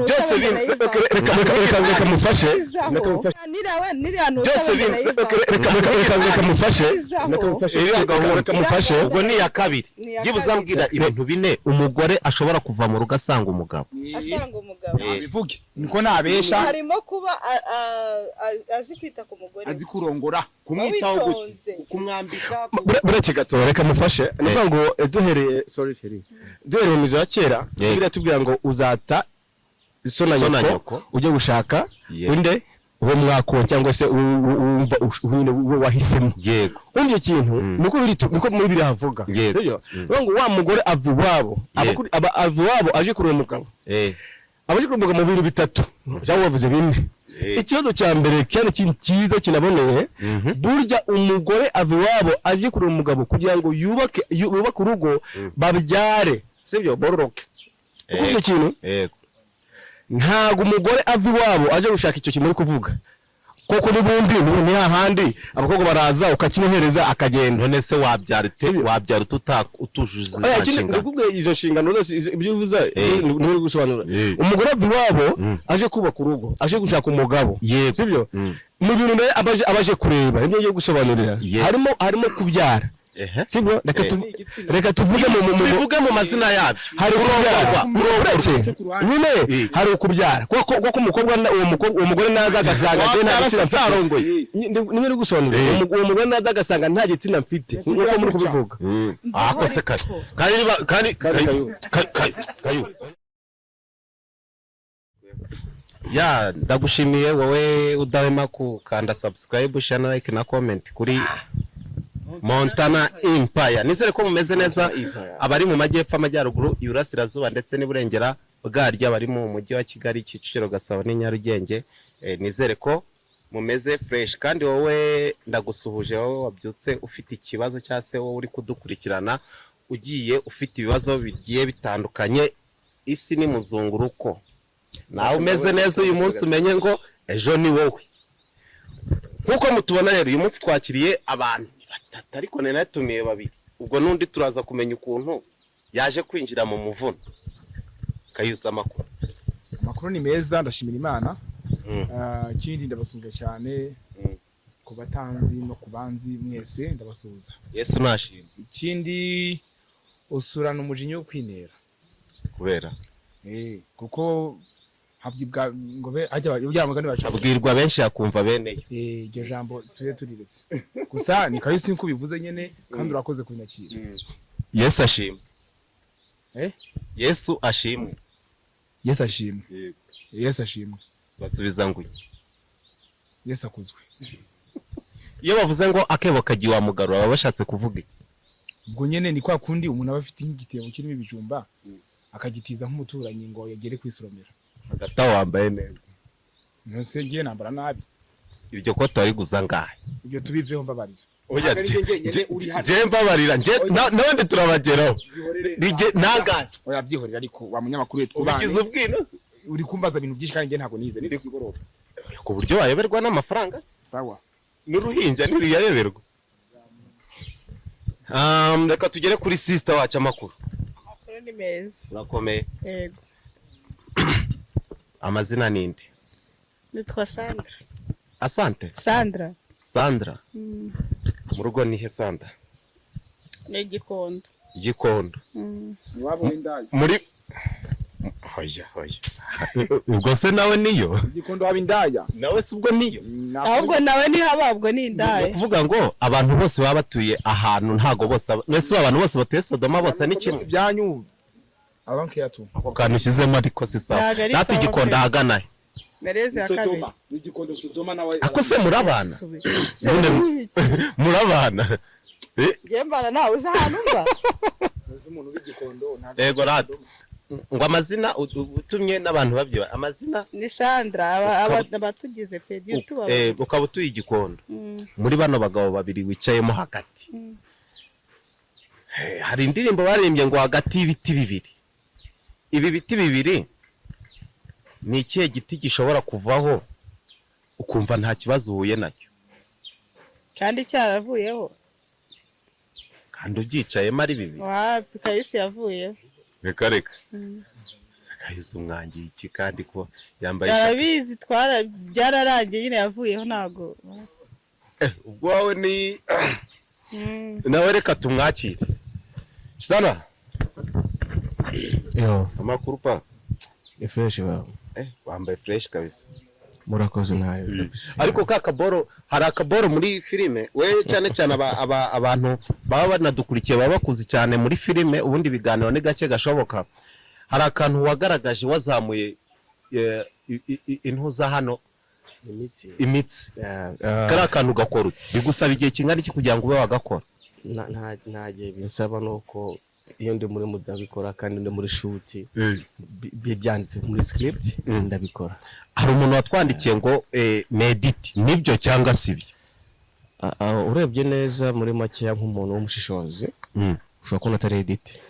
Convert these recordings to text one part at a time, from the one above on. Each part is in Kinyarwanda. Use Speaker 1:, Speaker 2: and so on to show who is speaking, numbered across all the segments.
Speaker 1: byose reka mufashe reka mufashe
Speaker 2: ubwo ni ya kabiri byibuzambwira ibintu bine umugore ashobora kuva mu rugo asanga umugabo
Speaker 3: bivuge niko nabesha
Speaker 4: harimo kuba azi kwita ku mugore
Speaker 3: azi kurongora
Speaker 2: kumwitaho kumwambika
Speaker 1: buretse gato reka mufashe nuvuga ngo duhereye mu mizo ya kera biratubwira ngo uzata so na nyoko ujye gushaka winde uwo mwako cyangwa se wumva wahisemo
Speaker 2: yego
Speaker 1: undi kintu nuko muri biri havuga sibyo ngo wa mugore ava iwabo aje kureba umugabo abaje kureba umugabo mu bintu bitatu cyangwa bavuze bine ikibazo cya mbere kandi cyiza kinaboneye burya umugore ava iwabo aje kureba umugabo kugira ngo yubake urugo babyare sibyo bororoke kuko icyo kintu ntago umugore ava iwabo aje gushaka icyo kintu uri kuvuga koko n'ubundi ni hahandi abakobwa baraza ukakimuhereza akagenda
Speaker 2: none se wabyara utujuze
Speaker 1: izo nshingano zose ibyo uvuze ni gusobanura umugore ava iwabo aje kubaka urugo aje gushaka umugabo sibyo mu bintu abaje kureba nibyo ngiye gusobanurira harimo kubyara sibyo reka tuvuge
Speaker 2: mu mazina yabyo
Speaker 1: hari kubyara nyine hari ukubyara kuko uwo mugore naza agasanga nimwe gusobanura uwo mugore naza agasanga nta gitsina mfite nkuko muri kubivuga
Speaker 2: akose kandi ya ndagushimiye wowe udahema kukanda subscribe share like na comment kuri Montana Empire. Nizere ko mumeze neza abari mu majyepfo amajyaruguru iburasirazuba ndetse n'iburengera bwaryo abari mu mujyi wa Kigali Kicukiro Gasabo n'Inyarugenge nizere ko mumeze fresh kandi wowe ndagusuhuje wowe wabyutse ufite ikibazo cyase wowe uri kudukurikirana ugiye ufite ibibazo bigiye bitandukanye isi ni muzunguruko nawe umeze neza uyu munsi umenye ngo ejo ni wowe nkuko mutubona rero uyu munsi twakiriye abantu ariko natumiye babiri ubwo nundi turaza kumenya ukuntu yaje kwinjira mu muvuno kayusa
Speaker 3: amakuru ni meza ndashimira Imana ikindi ndabasuhuza cyane ku batanzi no ku banzi mwese ndabasuhuza
Speaker 2: Yesu nashimye
Speaker 3: ikindi usurana umujinya wo kwinera
Speaker 2: kubera
Speaker 3: kuko habwibwa ngo be ajya byamugani
Speaker 2: bacabwirwa benshi yakumva bene
Speaker 3: iryo jambo turiretse gusa ni kayo sinko bivuze nyene kandi urakoze kunyakira
Speaker 2: Yesu ashimwe Yesu ashimwe
Speaker 3: Yesu ashimwe
Speaker 2: basubiza ngo
Speaker 3: Yesu akuzwe
Speaker 2: iyo bavuze ngo akebo kagiye wa mugarura baba bashatse kuvuga
Speaker 3: ubwo nyene ni kwa kundi umuntu aba afite nk'igitebo kirimo ibijumba akagitiza nk'umuturanyi ngo yagere kwisoromera
Speaker 2: agata wambaye neza
Speaker 3: nose ngiye nambara nabi
Speaker 2: iryo koto ari guzangaye
Speaker 3: ibyo tubiveho mbabarira
Speaker 2: oya je mbabarira nawe ndi turabageraho nije nangaye
Speaker 3: oya byihorera ariko wa munyamakuru we twubane
Speaker 2: ubigize ubwino
Speaker 3: uri kumbaza ibintu byinshi kandi nge ntago nize ndi kigoroba
Speaker 2: ku buryo wayoberwa n'amafaranga
Speaker 3: sawa
Speaker 2: n'uruhinja ntiruyayoberwa reka tugere kuri sister wacu amakuru
Speaker 4: ni meza
Speaker 2: urakomeye
Speaker 4: yego
Speaker 2: amazina ninde
Speaker 4: nitwa Sandra
Speaker 2: asante Sandra mu rugo ni he Sandra
Speaker 4: ni Gikondo
Speaker 3: wabo indaya
Speaker 2: muri hoya ubwo se nawe niyo
Speaker 3: Gikondo haba indaya
Speaker 2: nawe se ubwo niyo
Speaker 4: ahubwo nawe ni hababwo ni indaya
Speaker 2: kuvuga ngo abantu bose baba batuye ahantu ntago bose mwese abantu bose batuye Sodoma bose ni kimwe
Speaker 3: byanyu abanke yatu
Speaker 2: ako kantu ushyizemo ariko si sawa nati Gikondo ahagana
Speaker 4: Mereze ya kabiri
Speaker 3: ni Gikondo Sodoma nawe
Speaker 2: ako se murabana murabana
Speaker 4: Gembana nawe uza hano mba
Speaker 3: umuntu w'Igikondo
Speaker 2: yego rado ngo amazina utumye n'abantu babyiba amazina
Speaker 4: ni Sandra abatugize pedi YouTube
Speaker 2: ukaba utuye Igikondo muri bano bagabo babiri wicayemo hagati hari indirimbo baririmbye ngo hagati y'ibiti bibiri ibi biti bibiri ni ikihe giti gishobora kuvaho ukumva nta kibazo uhuye nacyo
Speaker 4: kandi cyaravuyeho
Speaker 2: kandi ubyicayemo ari bibiri
Speaker 4: wapi Kayusi yavuyeho
Speaker 2: reka Kayusa umwangiye iki kandi ko yambaye
Speaker 4: yarabizi byararangiye nyine yavuyeho ntago
Speaker 2: ubwo wawe ni nawe reka tumwakire sana
Speaker 1: yo
Speaker 2: amakuru pa
Speaker 1: ni fresh ba
Speaker 2: wambaye fresh kabisa
Speaker 1: murakoze nayo
Speaker 2: ariko ka kaboro hari akaboro muri filime we cyane cyane abantu baba banadukurikiye baba bakuzi cyane muri filime ubundi biganiro ni gake gashoboka hari akantu wagaragaje wazamuye intuza hano imitsi kari akantu gakora bigusaba igihe kingana iki kugira ngo ube wagakora
Speaker 1: nta gihe bisaba nuko iyo ndi muri ndabikora kandi ndi muri shoot byanditse muri script ndabikora.
Speaker 2: Hari umuntu watwandikiye ngo medit nibyo cyangwa sibyo?
Speaker 1: Urebye neza muri make nk'umuntu w'umushishozi ushobora kubona atari edit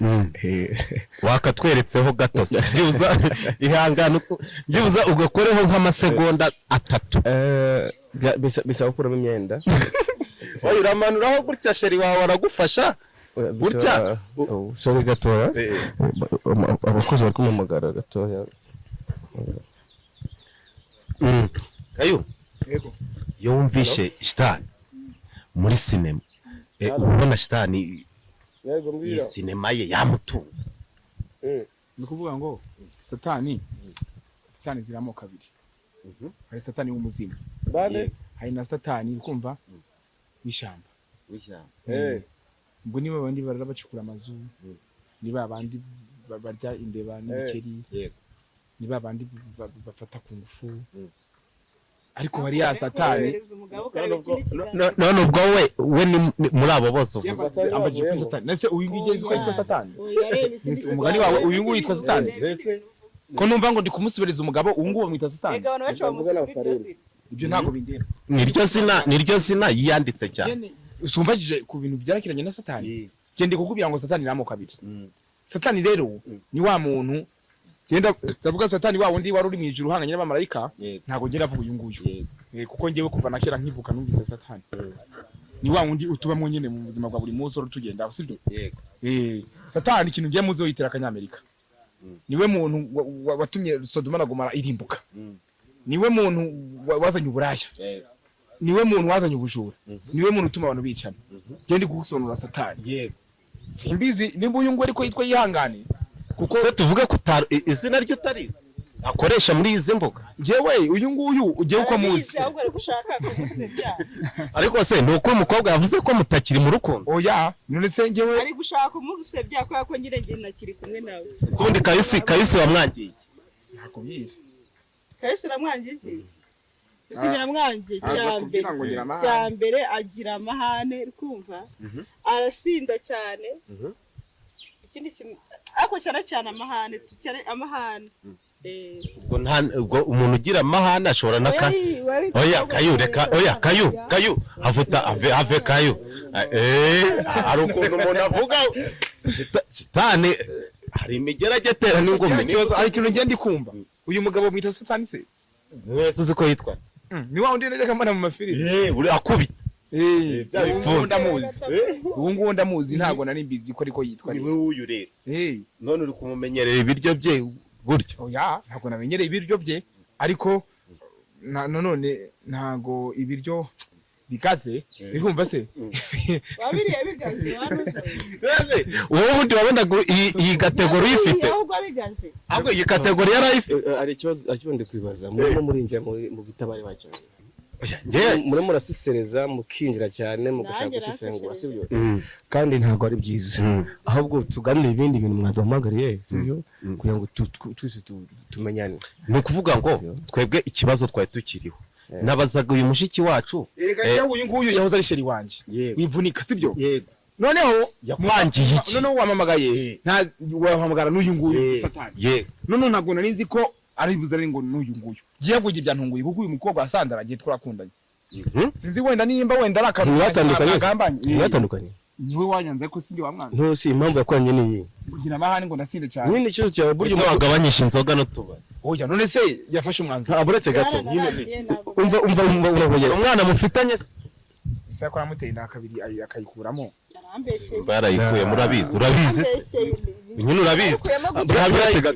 Speaker 2: wakatweretseho gato byibuza ihangana byibuza ugakoreho nk'amasegonda 3
Speaker 1: bisaba gukuramo imyenda
Speaker 2: oya uramanuraho gutya sheri wawe aragufasha gutya
Speaker 1: sorry gatoya abakozi bari kumumagara gatoya
Speaker 2: Kayo
Speaker 3: yego
Speaker 2: iyo wumvishe shitani muri sinema ubona shitani iyi sinema ye yamutunga
Speaker 3: ni kuvuga ngo satani ziramo kabiri hari satani w'umuzimu hari na satani ukumva w'ishyamba ubwo niba abandi barara bacukura amazu niba abandi barya imbeba n'ibikeri niba abandi bafata ku ngufu ariko hari ya satani
Speaker 2: none ubwo we ni muri abo bose uvuze
Speaker 3: ambaje kuri satani nese uyu ngiye nzi ko yitwa satani nese umugani wawe uyu nguyu yitwa satani ko numva ngo ndi kumusibereza umugabo uyu nguyu bamwita satani ibyo ntago bindera
Speaker 2: niryo zina yiyanditse cyane
Speaker 3: usumbagije ku bintu byarakiranye na satani gende kukubira ngo satani namo kabiri satani rero ni wa muntu genda ndavuga satani wa wundi wari uri mu ijuru hanganye n'abamarayika ntago ngenda avuga uyu nguyu kuko ngewe kuva nakera nkivuka numvise satani ni wa wundi utubamwe nyene mu buzima bwa buri munsi tugenda sibyo satani ikintu ngiye muzo yitera akanyamerika niwe muntu watumye Sodoma na Gomora irimbuka niwe muntu wazanye uburaya niwe muntu wazanye ubujura niwe muntu utuma abantu bicana gende gusonura satani simbizi nimba uyu ngo ariko yitwa yihangane
Speaker 2: kuko se tuvuge ko izina ryo utarize akoresha muri izi mbuga
Speaker 3: jewe uyu nguyu ugiye uko muzi
Speaker 2: ariko se nuko umukobwa yavuze ko mutakiri mu rukundo
Speaker 3: oya none se ngewe
Speaker 4: ari gushaka umusebya ko yako nyire ngiye nakiri kumwe nawe
Speaker 2: ubundi Kayusi wamwangiye
Speaker 3: nakubwira
Speaker 4: Kayusi ramwangiye Ukimira mwangiye cyambere agira amahane kumva arasinda cyane ikindi ako cyane amahane tucyane amahane
Speaker 2: ubwo umuntu ugira amahane ashobora naka oya Kayu reka oya Kayu avuta ave Kayu ari ukuntu umuntu avuga satani hari imigeragetera n'ingome
Speaker 3: ari ikintu ngende kumva uyu mugabo mwita satani se
Speaker 2: wese uzi ko yitwa
Speaker 3: ni wa undi neza kamana mu mafilime
Speaker 2: uri akubita
Speaker 3: ubu ngubu ndamuzi ntago nari mbizi ko ariko yitwa
Speaker 2: niwe uyu rero none uri kumumenyerera ibiryo bye gutyo
Speaker 3: oya ntago namenyereye ibiryo bye ariko none ntago ibiryo bigaze bihumva se
Speaker 4: wabiriye bigaze
Speaker 2: wowe ubundi wabonaga iyi kategori ifite ahubwo iyi kategori yarayifite
Speaker 1: ari ikibazo ndi kwibaza muri njya mu bitabari bacyane muri murasisereza mukinjira cyane mu gushaka gusesengura sibyo kandi ntago ari byiza ahubwo tuganire ibindi bintu mwaduhamagariye sibyo kugira ngo twese tumenyane
Speaker 2: ni ukuvuga ngo twebwe ikibazo twari tukiriho nabazaga uyu mushiki wacu
Speaker 3: uyu nguyu yahoze ari sheri wanje wivunika sibyo noneho
Speaker 2: yakwangiye iki
Speaker 3: noneho wamamagaye nta wahamagara n'uyu nguyu satani none ntago nari nzi ko ari buzari ngo n'uyu nguyu giye kugira ibyantunguye kuko uyu mukobwa asandara agiye twarakundanye sinzi wenda nimba wenda arakantu
Speaker 1: batandukanye
Speaker 3: niwe wanyanze ko sindi wa mwana
Speaker 1: ntusi impamvu yakwanye niyi
Speaker 3: kugira amahane ngo ndasinde cyane
Speaker 1: nyine cyo cyawe buryo
Speaker 2: wagabanyisha inzoga no tuba
Speaker 3: oya none se yafashe umwanzuro
Speaker 1: aburetse gato umva
Speaker 2: umwana mufitanye se
Speaker 3: yakora muteye na kabiri akayikuramo
Speaker 2: barayikuye murabizi se nyine urabizi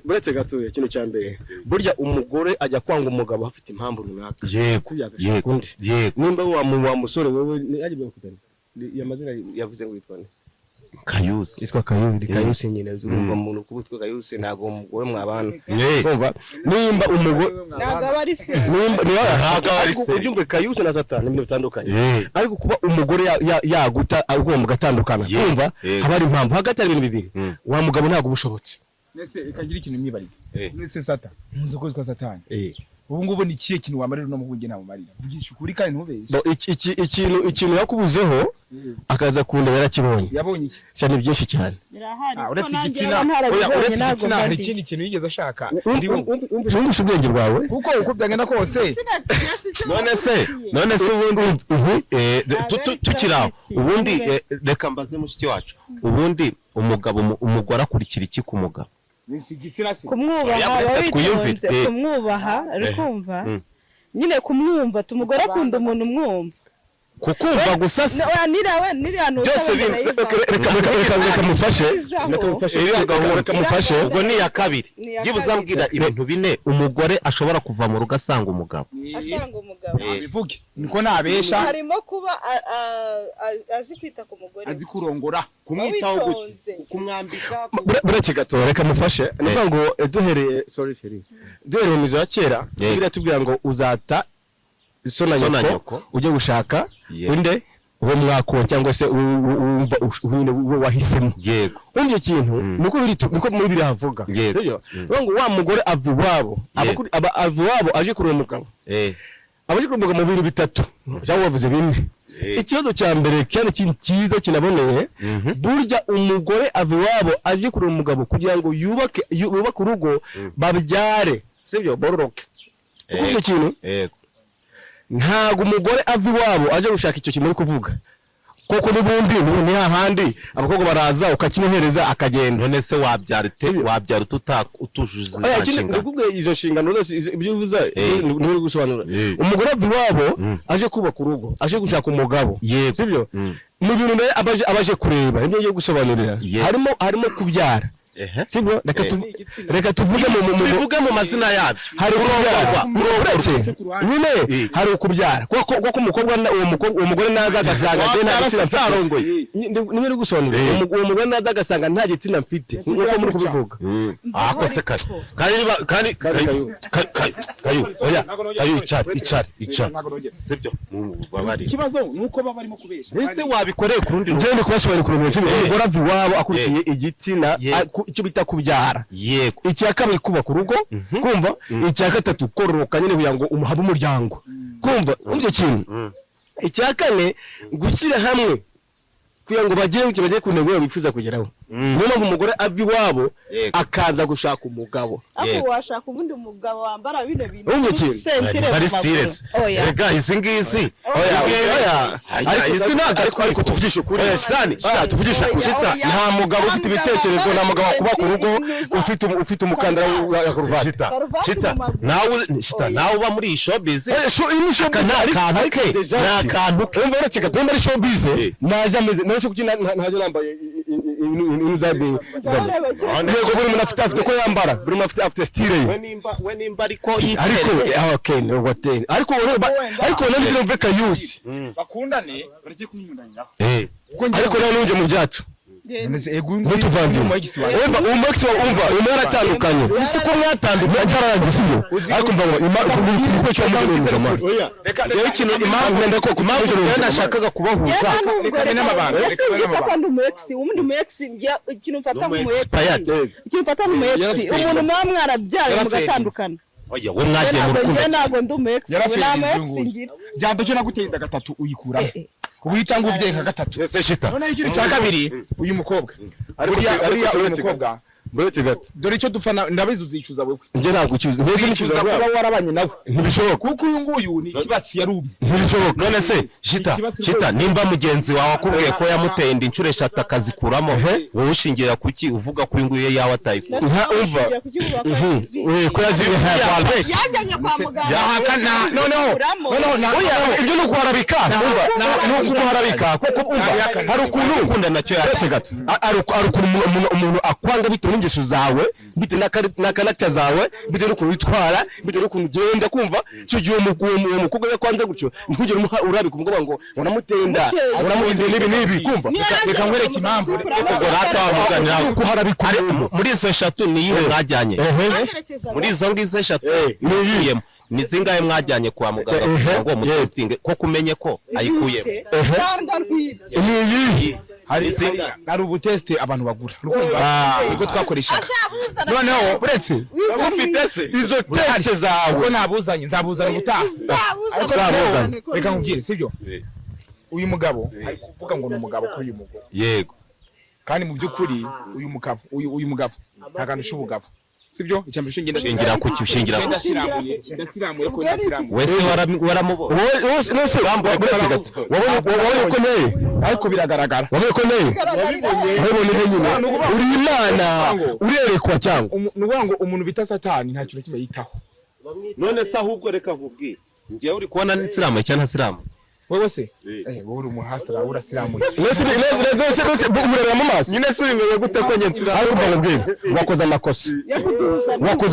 Speaker 1: buretse gatuye ikintu cya mbere burya umugore ajya kwanga umugabo afite impamvu runaka
Speaker 2: yego
Speaker 1: nimba wa musore wewe yagiye kutana yamazina yavuze ngo yitwa
Speaker 2: Kayusi
Speaker 1: yitwa Kayusi nyine zurumva umuntu kubutwa Kayusi ntago umugore mwabana kumva nimba umugore
Speaker 4: ntago ari se
Speaker 1: ubyumve Kayusi na Satani ibintu bitandukanye ariko kuba umugore yaguta agomba gatandukana kumva haba ari impamvu hagati ari ibintu bibiri wa mugabo ntago bushobotse
Speaker 3: nese ikagira ikintu mwibariza nese Satani nkunze ko yitwa Satani ubu ngubu ni kiye kintu wamarira no muhunge nabo marira vugisha ukuri kandi ntubeshye
Speaker 1: ikintu yakubuzeho akaza kunda yarakibonye
Speaker 3: yabonye iki
Speaker 1: cyane byinshi cyane
Speaker 3: uretse igitsina hari ikindi kintu yigeze ashaka
Speaker 1: umva ubwenge bwawe
Speaker 3: kuko uko byagenda kose
Speaker 2: none se ubundi tukiraho ubundi reka mbaze mushiki wacu ubundi umugore akurikira iki ku mugabo
Speaker 4: kumwubaha arikumva nyine kumwumva tumugora akunda umuntu umwumva
Speaker 2: kukumva gusa
Speaker 1: byose reka mufashe
Speaker 2: ubwo ni iya kabiri byibuze ambwira ibintu bine umugore ashobora kuva mu rugo asanga umugabo
Speaker 3: bivuge niko nabesha
Speaker 4: harimo kuba azi kwita ku mugore
Speaker 3: azi kurongora
Speaker 2: kumwitaho kumwambika
Speaker 1: buretse gato reka mufashe nivuga ngo duhereye mu mizo ya kera biratubwira ngo uzata so na nyoko ujye gushaka unde uwo mwako cyangwa se uwo wahisemo
Speaker 2: yego
Speaker 1: undi kintu niko muri biri havuga sibyo ngo wa mugore ava iwabo ava iwabo aje kureba umugabo abaje kureba umugabo mu bintu bitatu cyangwa bavuze bimwe ikibazo cya mbere cyane cyiza kinaboneye burya umugore ava iwabo aje kureba umugabo kugira ngo yubake urugo babyare sibyo bororoke icyo kintu ntago umugore ava iwabo aje gushaka icyo kimuri kuvuga koko n'ubundi ni hahandi abakobwa baraza ukakimuhereza akagenda
Speaker 2: none se wabyara utujuje
Speaker 1: izo nshingano ibyo uvuze ni gusobanura umugore ava iwabo aje kubaka urugo aje gushaka umugabo sibyo mu bintu abaje kureba nibyo ngiye gusobanurira harimo kubyara sibyo reka tuvuge mu mazina yabyo hari nyine hari ukubyara kuko umukobwa uwo mugore naza agasanga nta gitsina mfite niba uri gusobanura uwo mugore naza agasanga nta gitsina mfite nk'uko muri kubivuga
Speaker 2: akose kandi icara sibyo
Speaker 3: ikibazo nuko baba barimo kubesha
Speaker 2: ese wabikoreye ku rundi
Speaker 1: njye ndi kubasobanurira ku rundi umugore ava iwabo akurikiye igitsina icyo bita kubyara
Speaker 2: yego
Speaker 1: icya kabiri kubaka urugo kumva icya gatatu kororoka nyine kugira ngo habe umuryango kumva icyo kintu icya kane gushyira hamwe kugira ngo bagire ku ntego bifuza kugeraho niyo mpamvu umugore ava iwabo akaza gushaka umugabo
Speaker 4: washaka ubundi umugabo wambara bino bintu
Speaker 2: bari stiresi rega izi ngizi
Speaker 1: izi ntabwo ariko tuvugisha ukuri tuvugisha shita nta mugabo ufite ibitekerezo nta mugabo wakubaka urugo ufite umukandara wa karuvati
Speaker 2: nawe uba muri iyi showbiz
Speaker 1: akantu ke umva uretse gato muri showbiz naje ameze naje kuki ntaje nambaye inuzabinga yego buri muntu afite ko yambara buri muntu afite style ye
Speaker 2: we nimba ariko
Speaker 1: okay no hotel ariko none mve Kayusi
Speaker 3: bakundane bareke kunyundaniraho
Speaker 1: ariko none unje mu byacu mutuvandi umwana atandukanye isi ko mwatandukanye cyarangiye sibyo ariko mva ngo cyo mujye
Speaker 2: reka ikintu impamvu ndenda ko kumanje nashakaga kubahuza
Speaker 4: reka n'amabanga kandi umuex umuntu umuex ikintu mfata mu umuex ikintu mfata mu umuex umuntu mwarabyara mugatandukana
Speaker 2: oya we mwagiye mu rukundo
Speaker 4: ntago ndi umuex
Speaker 3: jambo cyo nagutenda gatatu uyikuramo kubita ngo ubyenka gatatu
Speaker 2: ese shita
Speaker 3: none ikintu cya kabiri uyu mukobwa ari uyu mukobwa
Speaker 1: Buretse gato.
Speaker 3: Dore icyo dupfa ndabizi uzicuza wewe.
Speaker 1: Nje ntabwo ucyuza. Mbese nicuza
Speaker 3: kuba warabanye nawe.
Speaker 1: Ntibishoboka.
Speaker 3: Kuko uyu nguyu ni kibatsi yarumye.
Speaker 1: Ntibishoboka.
Speaker 2: None se Shita nimba mugenzi wawe akubwiye ko yamuteye inda inshuro 3 akazikuramo wowe ushingira kuki uvuga ko inguye yawe atayikura
Speaker 1: nta umva ko yaziye
Speaker 4: yajyanye kwa muganga
Speaker 1: yahakana noneho ibyo ni ukuharabika umva ni ukuharabika kuko umva hari ukuntu ukunda nacyo yaretse gato ari umuntu akwanga bitewe n'ingeso zawe bitewe na karakter zawe bitewe n'ukuntu witwara bitewe n'ukuntu ugenda kumva cyo gihe umukobwa yakwanze gutyo ntugire urabika umugabo ngo unamuteye inda unamugize n'ibi kumva
Speaker 3: reka nkwereke impamvu
Speaker 2: ubwo rata wavuganira
Speaker 1: kuharabika
Speaker 2: muri izo 3 ni yihe mwajyanye muri izo ngizo 3 niyiyemo ni zingahe mwajyanye kwa muganga ngo mu testing ko kumenye ko ayikuyemo
Speaker 1: ni
Speaker 3: hari ubuteste abantu bagura urukumva ubwo twakoreshaga noneho buretse
Speaker 2: ufite se
Speaker 1: izo teste zawe
Speaker 3: ko nabuzanye nzabuzana ubutaha reka nkubwire sibyo uyu mugabo ari kuvuga ngo ni umugabo kuri uyu mugabo
Speaker 2: yego
Speaker 3: kandi mu by'ukuri uyu mugabo ntaganda ushubugabo sibyo icyambere
Speaker 2: shingira kuki ushingira
Speaker 3: ndasiramuye ko ndasiramuye
Speaker 2: wese waramubona
Speaker 1: wese wambaye gato wabonye ko neye
Speaker 3: ariko biragaragara
Speaker 1: wabonye ko neye wabonye he nyine uri imana urerekwa cyangwa
Speaker 3: nuvuga ngo umuntu bita satani nta kintu kimwe yitaho
Speaker 2: none se ahubwo reka nkubwire ngiye uri kubona n'isiramu cyangwa ntasilamu
Speaker 3: wewe se wowe uri umuhasira urasiramuye
Speaker 1: nese urera mu maso
Speaker 2: nyine se bimenye gute ko njye nsiramu
Speaker 1: ariko ndabwira wakoze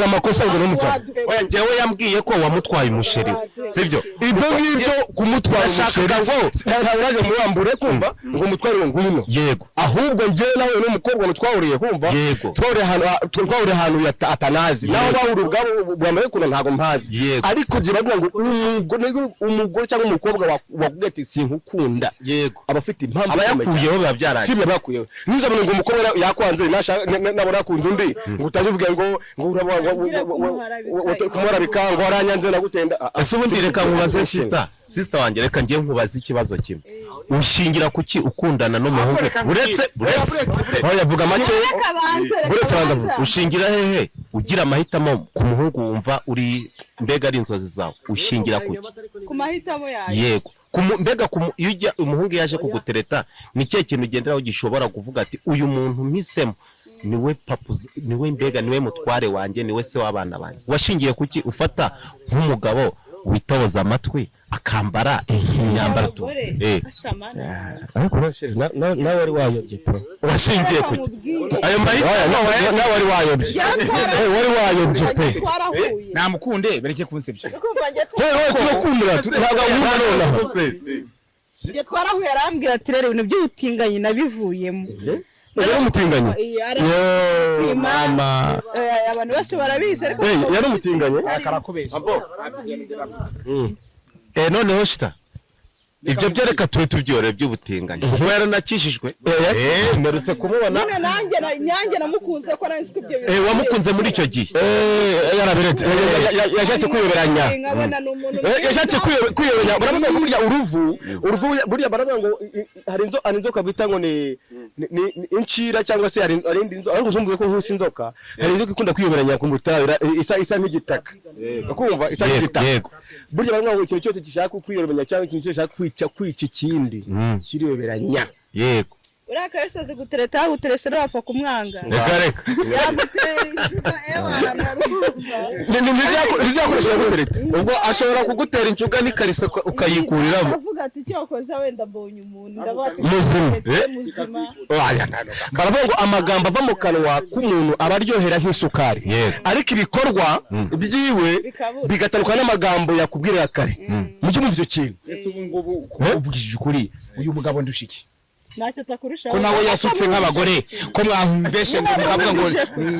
Speaker 1: amakosa ngo n'umucyo
Speaker 2: oya ngewe yambwiye ko wamutwaye umusheri sibyo
Speaker 1: ibyo ngibyo kumutwara umusheri ntabwo uraje muwambure kumva ngo mutware ngo ngwino
Speaker 2: yego
Speaker 1: ahubwo nje nawe n'umukobwa twahuriye kumva twahuriye ahantu atanazi naho bahura ubwabo bwambaye kuno ntago mpazi ariko je bavuga ngo umugore cyangwa umukobwa wavuga ati sinkukunda
Speaker 2: yego
Speaker 1: abafite impamvu
Speaker 2: abayakuyeho biba byaraje
Speaker 1: kimwe bakuyeho nizo ngo umukobwa yakwanze nabona kunze undi ngo utabivuga ngo kumurabika ngo aranyanze nagutenda
Speaker 2: ese ubundi reka nkubaze sister wanjye reka ngiye nkubaze ikibazo kimwe ushingira kuki ukundana n'umuhungu uretse
Speaker 1: yavuga make uretse banza
Speaker 2: ushingira hehe ugira amahitamo ku muhungu wumva uri mbega ari inzozi zawe ushingira kuki
Speaker 4: ku mahitamo yawe
Speaker 2: yego mbega iyo ujya umuhungu yaje kugutereta ni cyo kintu ugenderaho gishobora kuvuga ati uyu muntu mpisemo niwe papuzi niwe mbega niwe mutware wanjye niwe se w'abana banjye washingiye kuki ufata nk'umugabo witoboza amatwi akambara imyambaro tu
Speaker 1: ariko nawe wari wayobye pro
Speaker 2: washingiye kuki ayo mahitamo
Speaker 1: nawe wari wayobye wari wayobye pe
Speaker 3: namukunde bereke kunsebya
Speaker 1: wewe turakundira ntabwo wumva nonaho
Speaker 4: nge twarahuye arambwira ati rero ibintu by'ubutinganyi nabivuyemo
Speaker 1: yari umutinganyi
Speaker 4: mama abantu bose barabizi ariko
Speaker 1: yari umutinganyi
Speaker 3: akarakobesha
Speaker 2: noneho shita ibyo byereka turi tubyore by'ubutinganyi kuko yaranakishijwe mperutse kumubona
Speaker 4: nanjye namukunze ko nanjye ibyo
Speaker 2: wamukunze muri icyo gihe
Speaker 1: yarabiretse yashatse kwiyoberanya yashatse kwiyoberanya baravuga ngo burya uruvu burya baravuga ngo hari inzoka bita ngo ni incira cyangwa se hari indi ariko uzumvuye ko nkusi inzoka hari inzoka ikunda kwiyoberanya ku mutabira isa nk'igitaka ukumva isa nk'igitaka burya baravuga ngo ikintu cyose gishaka kwiyoberanya cyangwa ikintu cyose gishaka kwica ikindi kiriyoberanya
Speaker 2: yego
Speaker 4: uraka yose azi gutereta yaguterese rero apfa kumwanga
Speaker 2: reka
Speaker 1: ntiziyakoresha gutereta ubwo ashobora kugutera incuga n'ikarisa ukayikuriramo
Speaker 4: avuga ati cyokoza wenda mbonye umuntu ndabati
Speaker 1: muzima baravuga ngo amagambo ava mu kanwa k'umuntu aba aryohera nk'isukari ariko ibikorwa byiwe bigatandukana n'amagambo yakubwirira kare mujye mumva icyo kintu
Speaker 3: ese ubu ngubu uvugishije ukuri uyu mugabo ndushiki
Speaker 4: ntacyo atakurusha
Speaker 3: ko nawe yasutse nk'abagore ko mwahumbeshe ngo mukavuga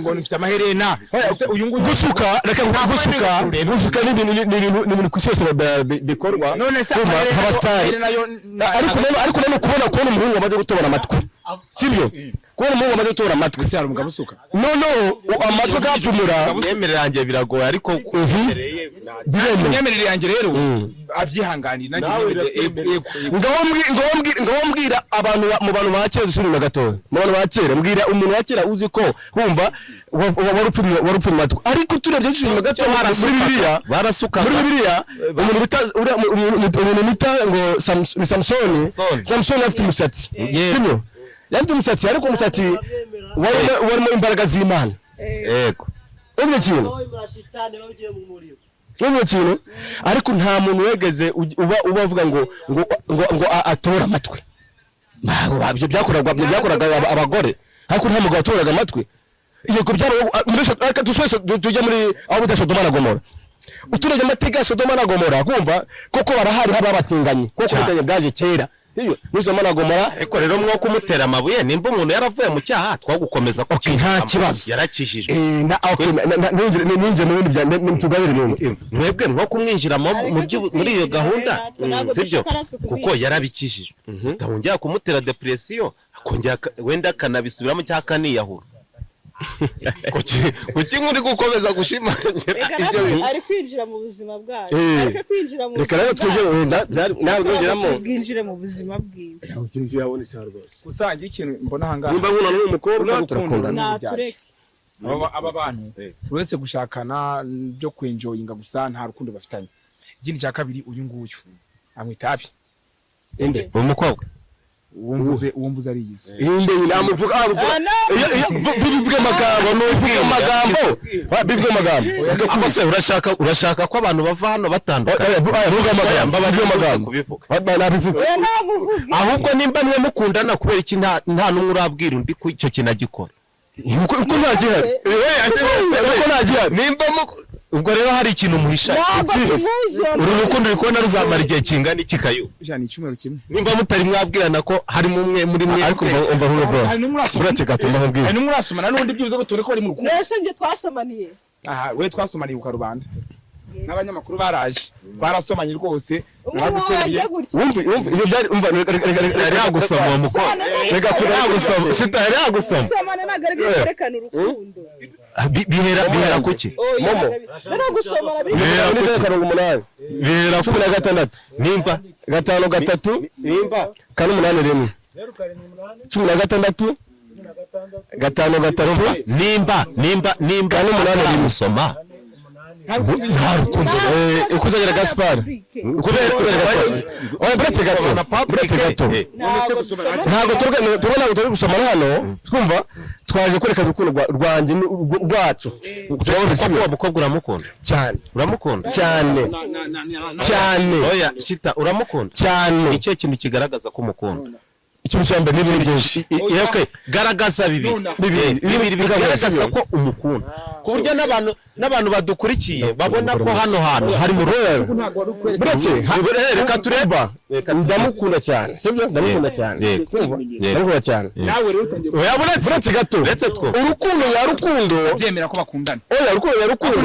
Speaker 3: ngo nifite amaherena uyu nguyu
Speaker 1: gusuka reka gusuka ni ibintu ku isi yose bikorwa
Speaker 3: none se
Speaker 1: ariko none kubona umuhungu amaze gutobora amatwi sibyo kubona umuhungu amaze gutora amatwi
Speaker 3: se hari umugabo usuka
Speaker 1: no amatwi akapfumura
Speaker 2: imyemerere yanjye biragoye ariko
Speaker 3: imyemerere yanjye rero abyihanganira
Speaker 1: ngaho mbwira abantu mu bantu ba kera dusubira gatoya mu bantu ba kera mbwira umuntu wa kera uzi ko wumva warupfira amatwi ariko turebye dusubira gatoya
Speaker 2: barasuka
Speaker 1: muri Bibiliya umuntu bita ngo Samson afite umusatsi sibyo yafite umusatsi ariko umusatsi warimo imbaraga z'Imana
Speaker 2: yego
Speaker 1: ubwo kintu ariko nta muntu wegeze uba avuga ngo atora amatwi ibyo byakoraga abagore ariko nta mugabo atoraga amatwi yego tujya muri aho bita Sodoma na Gomora uturage amateka ya Sodoma na Gomora kumva koko barahari haba abatinganyi koko bitanye bwaje kera iyo Sodoma na Gomora
Speaker 2: ariko rero mwo kumutera amabuye nimba umuntu yaravuye mu cyaha twagukomeza ko
Speaker 1: nta kibazo
Speaker 2: yarakijijwe
Speaker 1: ninje mu bindi bya tugabire n'undi
Speaker 2: mwebwe mwo kumwinjiramo muri iyo gahunda sibyo kuko yarabikijijwe utahongera kumutera depression akongera wenda kanabisubiramo cyangwa kaniyahura kuki muri gukomeza gushimangira
Speaker 4: ibyo ari kwinjira mu buzima bwacu ariko kwinjira mu
Speaker 1: reka rero
Speaker 4: twinjire mu buzima bwiwe
Speaker 1: ibyo yabone cyane rwose
Speaker 3: usangiye ikintu mbona hanga
Speaker 1: nimba nkuna n'umukobwa turakundana
Speaker 3: aba bantu uretse gushakana byo kwenjoyinga gusa nta rukundo bafitanye ikindi cya kabiri uyu nguyu amwitabi
Speaker 1: ende
Speaker 2: umukobwa
Speaker 3: uwumvuze ari yize
Speaker 1: inde namuvuga bivuga amagambo
Speaker 2: akose urashaka ko abantu bava hano batandukanye ahubwo nimba mwe mukundana kubera iki nta numwe urabwira undi ko icyo kinagikora
Speaker 1: uko ntagihari
Speaker 2: nimba ubwo rero hari ikintu muhisha uru rukundo uri kubona ruzamara igihe kingana iki kayo
Speaker 3: ni icyumweru kimwe
Speaker 2: nimba mutari mwabwirana ko harimo umwe muri mwe
Speaker 1: ariko umva nk'ubwo uretse gato ndamubwira
Speaker 3: hari n'umurasomana n'undi byuze gutore ko bari mu rukundo
Speaker 4: mbese nge twasomaniye
Speaker 3: aha we twasomaniye ku rubanda n'abanyamakuru baraje barasomanye rwose
Speaker 1: ibyo byari
Speaker 2: yari yagusoma uwo mukobwa reka yagusoma sitari yagusoma
Speaker 4: gusomana ntabwo ari byo byerekana urukundo
Speaker 2: bihera kuki
Speaker 1: momo
Speaker 2: bihera
Speaker 1: kuki bihera 16
Speaker 2: nimba
Speaker 1: 5
Speaker 2: nimba
Speaker 1: 4 16 5
Speaker 2: nimba n'umunani bimusoma nta rukundo
Speaker 1: ukuzagera Gaspar buretse gato ntabwo turi gusomana hano twumva twaje kwerekana urukundo rwanjye rwacu
Speaker 2: uwo mukobwa uramukunda
Speaker 1: cyane cyane
Speaker 2: oya shita uramukunda
Speaker 1: cyane
Speaker 2: icyo kintu kigaragaza ko umukunda
Speaker 1: ikintu cya mbere n'ibindi byinshi
Speaker 2: okay garagaza bibiri bigaragaza ko umukunda ku buryo n'abantu badukurikiye babona ko hano hantu hari mu royal buretse reka tureba ndamukunda cyane sibyo ndamukunda cyane ndamukunda cyane
Speaker 3: nawe rero utangiye
Speaker 1: buretse gato urukundo
Speaker 3: byemera ko bakundana
Speaker 1: oya urukundo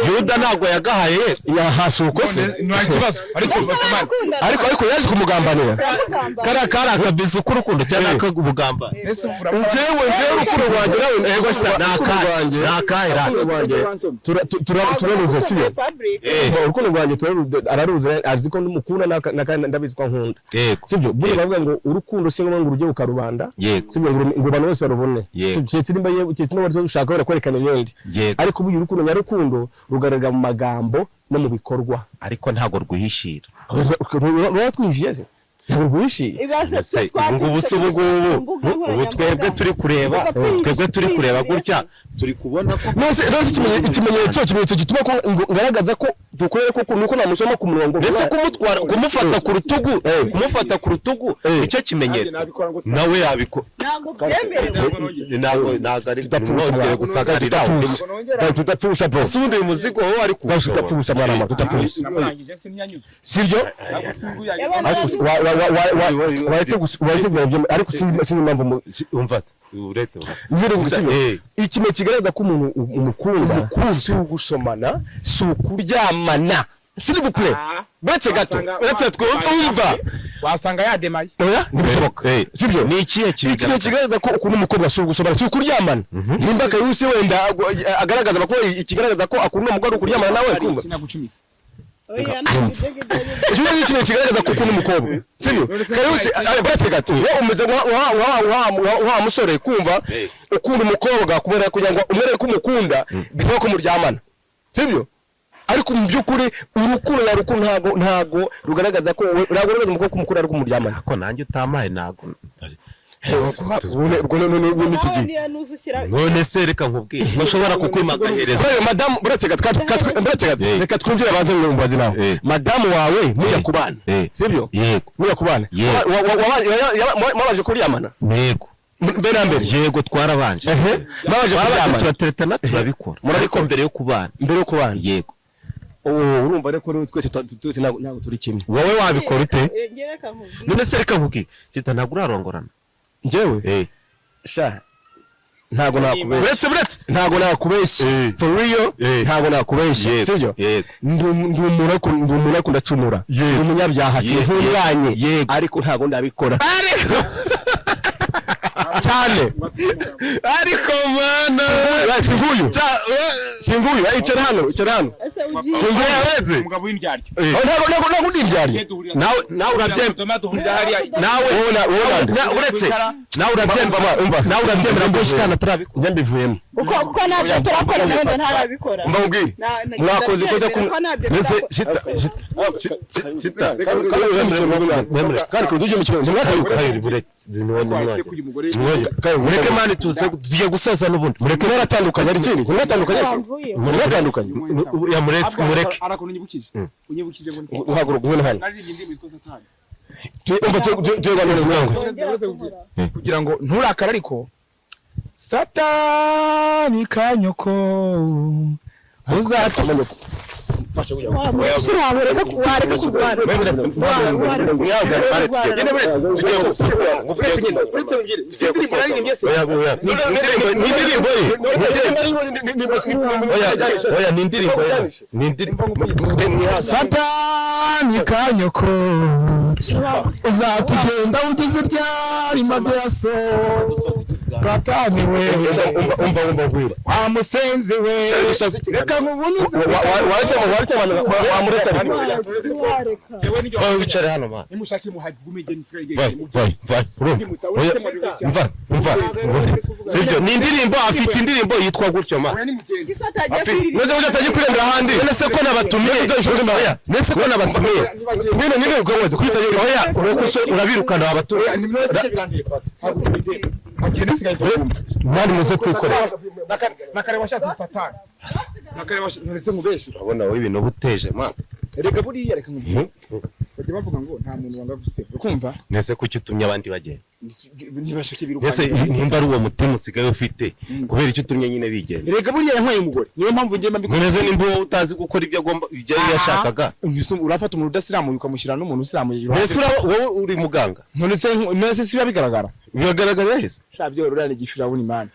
Speaker 2: Yuda ntabwo yagahaye Yesu
Speaker 1: yahasi uko se
Speaker 3: nta kibazo
Speaker 1: ariko yaje kumugambanira
Speaker 2: kari akabizi k'urukundo cyangwa ak'ubugamba
Speaker 1: njyewe urukundo rwanjye nawe
Speaker 2: yego sha nakaye
Speaker 1: turaruze sibyo urukundo rwanjye araruze azi ko ndumukunda ndabizi ko nkunda sibyo buri bavuga ngo urukundo se ngo urujye ukarubanda sibyo ngo abantu bose barubone cyetse nimba bari ushaka wera kwerekana ibindi ariko ubu urukundo nyarukundo rugaragara mu magambo no mu bikorwa
Speaker 2: ariko ntago rwihishira
Speaker 1: rwatwishiye se ntabwo wishiye
Speaker 2: ubu twebwe turi kureba gutya turi kubona ko
Speaker 1: ikimenyetso gituma ngaragaza ko dukorera ko nuko namusoma ku murongo
Speaker 2: ndetse kumufata ku rutugu icyo kimenyetso nawe yabiko ntabwo ari tudapfusha gusagarira
Speaker 1: tudapfusha bro
Speaker 2: sundi uyu muzigo wowe ari
Speaker 1: tudapfusha mwana tudapfusha sibyo ariko sinzi impamvu
Speaker 2: umva uretse
Speaker 1: ikime kigaragaza ko umuntu umukunda si ugusomana si ukuryamana s'il vous plaît uretse gato uretse twumva
Speaker 3: wasanga yademaye
Speaker 1: oya ntibishoboka sibyo
Speaker 2: ni ikihe
Speaker 1: ikintu kigaragaza ko ukuntu umukobwa ashobora si ukuryamana nimba kayusi wenda agaragaza ko ikigaragaza ko akunda umugore ukuryamana nawe kumva
Speaker 3: kinagucumisa
Speaker 1: Icyo ni ikintu kigaragaza ko ukunda umukobwa sibyo kayusi barate gato wowe umeze wa musore kumva ukunda umukobwa kubera kugira ngo umwere ko umukunda bisaba ko muryamana sibyo ariko mu byukuri urukundo ntago rugaragaza ko rugaragaza umukobwa kumukunda ariko umuryamana
Speaker 2: ko nanjye utamaye nago none se reka nkubwire ntushobora kukwimagahereza
Speaker 1: madamu buretse reka twinjire abanze mu mbazi nawe madamu wawe mujya kubana sibyo
Speaker 2: yego
Speaker 1: mujya kubana mwabaje kuryamana
Speaker 2: yego
Speaker 1: mbere
Speaker 2: yego twarabanje
Speaker 1: mwabaje kuryamana
Speaker 2: turateretana turabikora murariko mbere yo kubana yego
Speaker 1: urumva reko twese ntabwo turi kimwe
Speaker 2: wowe wabikora ute none se reka nkubwire kita ntabwo urarongorana
Speaker 1: njyewe sha ntabwo nakubeshya
Speaker 2: buretse
Speaker 1: ntabwo nakubeshya for real ntabwo nakubeshya sibyo ndi umuntu akunda cumura ndi umunyabyaha sinkunganye ariko ntabwo ndabikora cyane ariko mana singuyu icara hano singuyu yareze
Speaker 3: umugabo w'indyaryo
Speaker 1: ntabwo ndi indyaryo nawe urabyemera ngo shitana turabikora njye mbivuyemo
Speaker 4: uko nabyo turakora nawe ntarabikora
Speaker 1: mbabwire mwakoze koze ku nese shita kandi ko tujye mu kibazo
Speaker 2: mureke mani tugiye gusoza n'ubundi
Speaker 1: mureke baratandukanye ari kindi muratandukanye se muratandukanye
Speaker 2: ya mureke
Speaker 3: arakunyibukije unyibukije ngo
Speaker 1: uhaguruka hano
Speaker 3: naririmba indirimbo yitwa Satani
Speaker 1: kugira ngo nturakara ariko Satani kanyoko uzatuma Satani kanyoko uzatugenda ugize ryari madyaso Satani we umva gwira amusenzi we reka mubunuze waretse wamuretse
Speaker 3: yewe ni
Speaker 2: wowe wicare hano ma
Speaker 3: nimushaki muhaji gumigeni
Speaker 2: mva sibyo ni indirimbo afite indirimbo yitwa gutyo ma
Speaker 1: none ujataje kurembera handi
Speaker 2: none se ko nabatumiye none se ko nabatumiye
Speaker 1: none ugawaze kwita
Speaker 2: oya urabirukana abatumiye
Speaker 3: agenda sigaye
Speaker 1: mwari muze kwikora
Speaker 3: nakare washatse Satani nakare none mubeshi
Speaker 2: urabona wowe ibintu buteje ma
Speaker 3: reka buriya reka nkubwire bajya bavuga ngo nta muntu wanga guseka ukumva
Speaker 2: nese kuki utumye abandi bagenda
Speaker 3: ntibashake biruka
Speaker 2: nese nimba ari uwo mutima usigaye ufite kubera icyo utumye nyine bigenda
Speaker 3: reka buriya yampaye umugore niyo mpamvu ngenda mbikora
Speaker 2: nese nimba utazi gukora ibyo agomba ibyo yashakaga
Speaker 3: urafata umuntu udasiramuye ukamushyira n'umuntu usiramuye
Speaker 2: nese wowe uri muganga
Speaker 3: none se siba bigaragara
Speaker 2: biragaragara hese
Speaker 3: shabyo rurane gifirabuni imana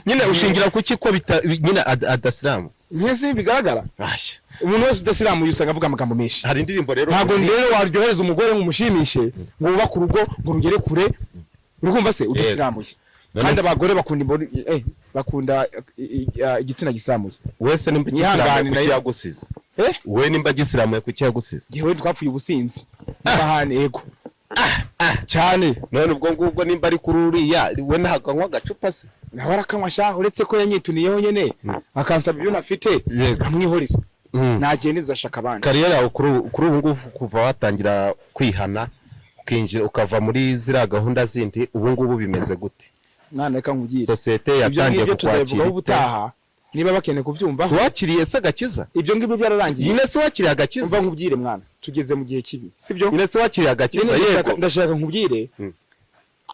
Speaker 2: nyine ushingira kuki ko nyine adasiramu
Speaker 3: nese bigaragara umuntu wese udasiramuye usanga avuga amagambo menshi
Speaker 2: hari indirimbo rero
Speaker 3: ntabwo rero waryohereza umugore ngo umushimishe ngo wubake urugo ngo rugere kure urikumva se udasiramuye kandi abagore bakunda igitsina gisiramuye
Speaker 2: wese nimba gisiramuye kuki yagusize we nimba gisiramuye kuki yagusize
Speaker 3: yewe twapfuye ubusinzi n'ahane yego cyane
Speaker 2: none ubwo ngubwo nimba ari kuri uriya we nahakanywa agacupa se
Speaker 3: nawe arakanywa shaho uretse ko yanyituniyeho nyene akansaba ibyo nafite amwihorera nagendeza ashaka abandi
Speaker 2: kariyeri yawe kuri ubu ngubu kuva watangira kwihana ukinjira ukava muri ziriya gahunda zindi ubu ngubu bimeze gute
Speaker 3: mwana reka nkubwire
Speaker 2: sosiyete yatangiye kukwakira
Speaker 3: ubutaha niba bakeneye kubyumva
Speaker 2: si wakiriye se agakiza
Speaker 3: ibyo ngibyo byararangiye
Speaker 2: nyine se wakiriye agakiza
Speaker 3: umva nkubwire mwana tugeze mu gihe kibi sibyo
Speaker 2: nyine se wakiriye agakiza
Speaker 3: yego ndashaka nkubwire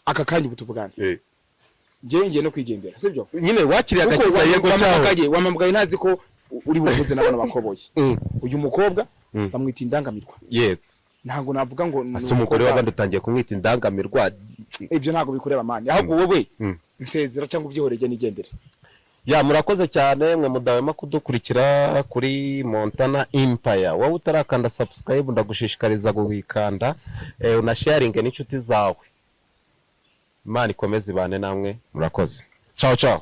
Speaker 3: aka kanya ubu tuvugane ngiye no kwigendera sibyo
Speaker 2: nyine wakiriye agakiza yego
Speaker 3: cyawe wamamagaye ntazi ko uri buvuze n'abana bakoboye uyu mukobwa bamwita indangamirwa
Speaker 2: yego
Speaker 3: ntabwo navuga ngo
Speaker 2: ase umugore w'abandi utangiye kumwita indangamirwa
Speaker 3: ibyo ntabwo bikureba mani ahubwo wowe nsezera cyangwa ubyihoreye nigendere
Speaker 2: ya murakoze cyane mwe mudahwema kudukurikira kuri Montana Empire. Wowe utarakanda subscribe ndagushishikariza guhikanda una sharing n'inshuti zawe. Imana ikomeze ibane namwe, murakoze. Ciao ciao.